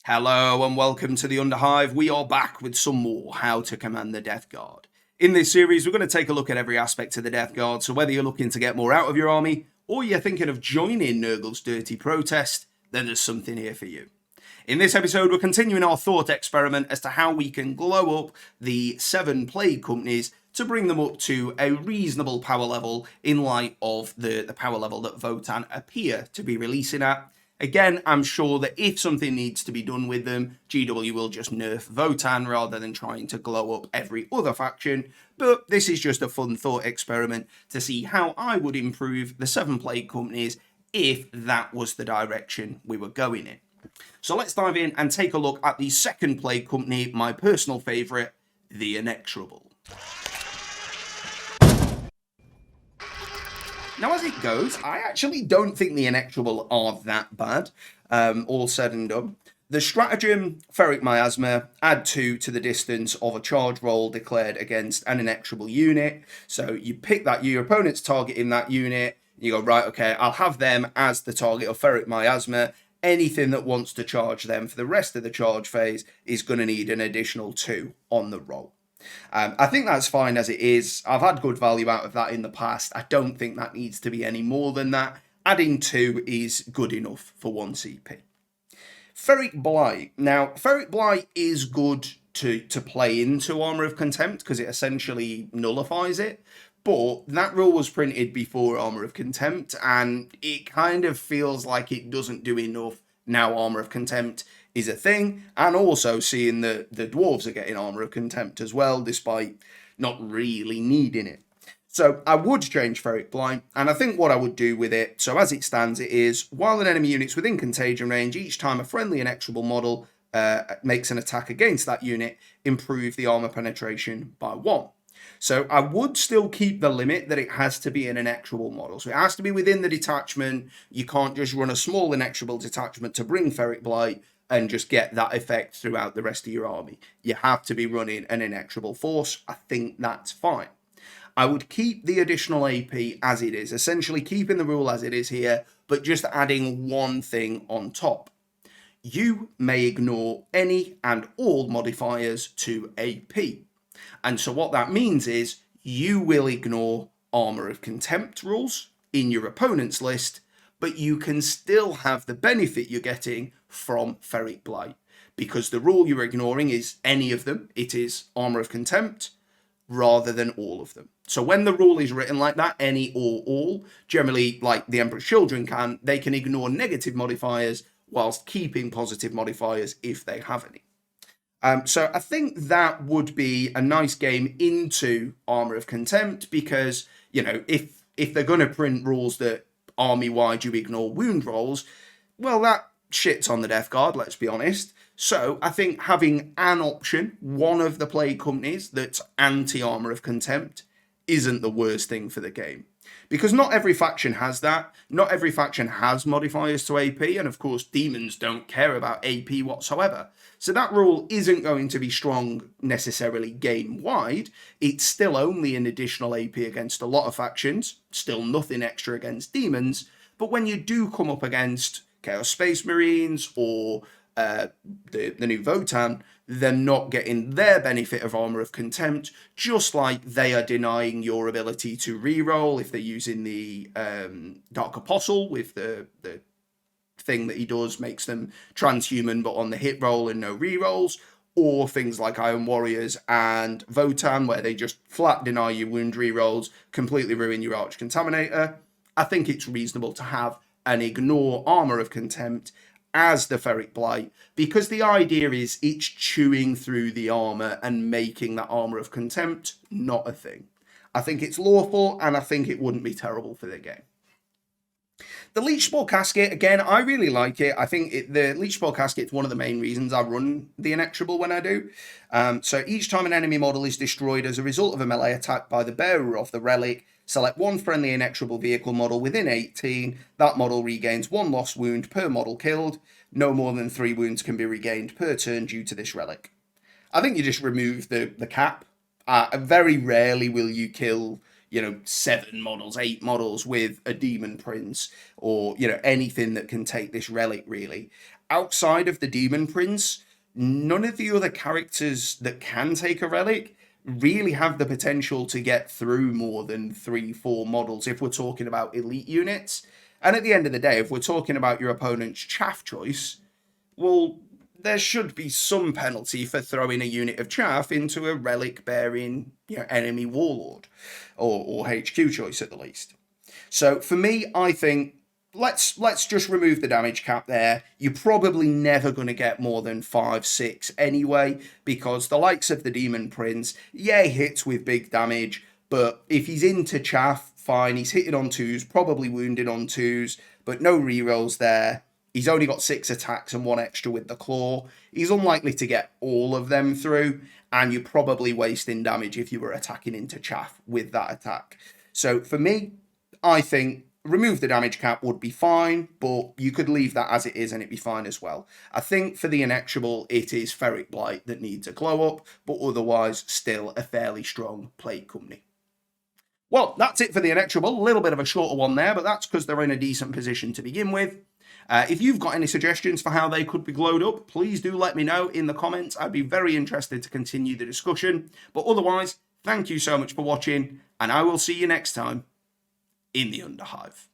Hello and welcome to the Underhive. We are back with some more How to Command the Death Guard. In this series, we're going to take a look at every aspect of the Death Guard, so whether you're looking to get more out of your army, or you're thinking of joining Nurgle's dirty protest, then there's something here for you. In this episode, we're continuing our thought experiment as to how we can glow up the 7 plague companies to bring them up to a reasonable power level in light of the power level that Votann appear to be releasing at. Again, I'm sure that if something needs to be done with them, GW will just nerf Votann rather than trying to glow up every other faction. But this is just a fun thought experiment to see how I would improve the 7 plague companies if that was the direction we were going in. So let's dive in and take a look at the second plague company, my personal favourite, the Inexorable. Now, as it goes, I actually don't think the Inexorable are that bad, all said and done. The stratagem, Ferric Miasma, add 2 to the distance of a charge roll declared against an Inexorable unit. So you pick that, your opponent's target in that unit, you go, right, okay, I'll have them as the target of Ferric Miasma. Anything that wants to charge them for the rest of the charge phase is going to need an additional 2 on the roll. I think that's fine as it is. I've had good value out of that in the past. I don't think that needs to be any more than that. Adding 2 is good enough for 1 CP. Ferric Bly. Now, Ferric Bly is good to play into Armour of Contempt because it essentially nullifies it. But that rule was printed before Armour of Contempt, and it kind of feels like it doesn't do enough now Armour of Contempt is a thing, and also seeing that the dwarves are getting Armour of Contempt as well, despite not really needing it. So I would change Ferric Bly, and I think what I would do with it, so as it stands, it is, while an enemy unit's within contagion range, each time a friendly Inexorable model makes an attack against that unit, improve the armour penetration by 1. So I would still keep the limit that it has to be an Inexorable model. So it has to be within the detachment. You can't just run a small Inexorable detachment to bring Ferric Bly and just get that effect throughout the rest of your army. You have to be running an Inexorable force. I think that's fine. I would keep the additional AP as it is, essentially keeping the rule as it is here, but just adding one thing on top. You may ignore any and all modifiers to AP. And so what that means is you will ignore Armour of Contempt rules in your opponent's list, but you can still have the benefit you're getting from Ferric Bly, because the rule you're ignoring is any of them. It is Armour of Contempt rather than all of them. So when the rule is written like that, any or all, generally like the Emperor's Children can, they can ignore negative modifiers whilst keeping positive modifiers if they have any. So I think that would be a nice game into Armour of Contempt, because, you know, if they're going to print rules that army-wide you ignore wound rolls, well, that shits on the Death Guard, let's be honest. So I think having an option, one of the plague companies that's anti-Armour of Contempt, isn't the worst thing for the game. Because not every faction has that. Not every faction has modifiers to AP, and of course demons don't care about AP whatsoever. So that rule isn't going to be strong necessarily game-wide. It's still only an additional AP against a lot of factions, still nothing extra against demons, but when you do come up against Chaos Space Marines or the new Votann, they're not getting their benefit of Armour of Contempt, just like they are denying your ability to reroll if they're using the Dark Apostle with the thing that he does, makes them transhuman but on the hit roll and no rerolls, or things like Iron Warriors and Votann where they just flat deny you wound rerolls, completely ruin your Arch Contaminator. I think it's reasonable to have an ignore Armour of Contempt as the Ferric Bly, because the idea is it's chewing through the armour and making that Armour of Contempt not a thing. I think it's lawful, and I think it wouldn't be terrible for the game. The Leech Spore Casket, again, I really like it. I think the Leech Spore Casket is one of the main reasons I run the Inexorable when I do. So each time an enemy model is destroyed as a result of a melee attack by the bearer of the relic, select one friendly Inexorable vehicle model within 18. That model regains 1 lost wound per model killed. No more than 3 wounds can be regained per turn due to this relic. I think you just remove the cap. Very rarely will you kill 7 models, 8 models with a Demon Prince, or, anything that can take this relic, really. Outside of the Demon Prince, none of the other characters that can take a relic really have the potential to get through more than 3-4 models if we're talking about elite units. And at the end of the day, if we're talking about your opponent's chaff choice, well, there should be some penalty for throwing a unit of chaff into a relic bearing enemy warlord, or HQ choice at the least. So for me, I think let's just remove the damage cap there. You're probably never going to get more than 5-6 anyway, because the likes of the Demon Prince, yeah, he hits with big damage, but if he's into chaff, fine, he's hitting on 2s, probably wounded on 2s, but no rerolls there. He's only got 6 attacks and 1 extra with the claw. He's unlikely to get all of them through, and you're probably wasting damage if you were attacking into chaff with that attack. So for me, I think remove the damage cap would be fine, but you could leave that as it is and it'd be fine as well. I think for the Inexorable, it is Ferric Bly that needs a glow up, but otherwise still a fairly strong plate company. Well, that's it for the Inexorable. A little bit of a shorter one there, but that's because they're in a decent position to begin with. If you've got any suggestions for how they could be glowed up, please do let me know in the comments. I'd be very interested to continue the discussion. But otherwise, thank you so much for watching, and I will see you next time in the Underhive.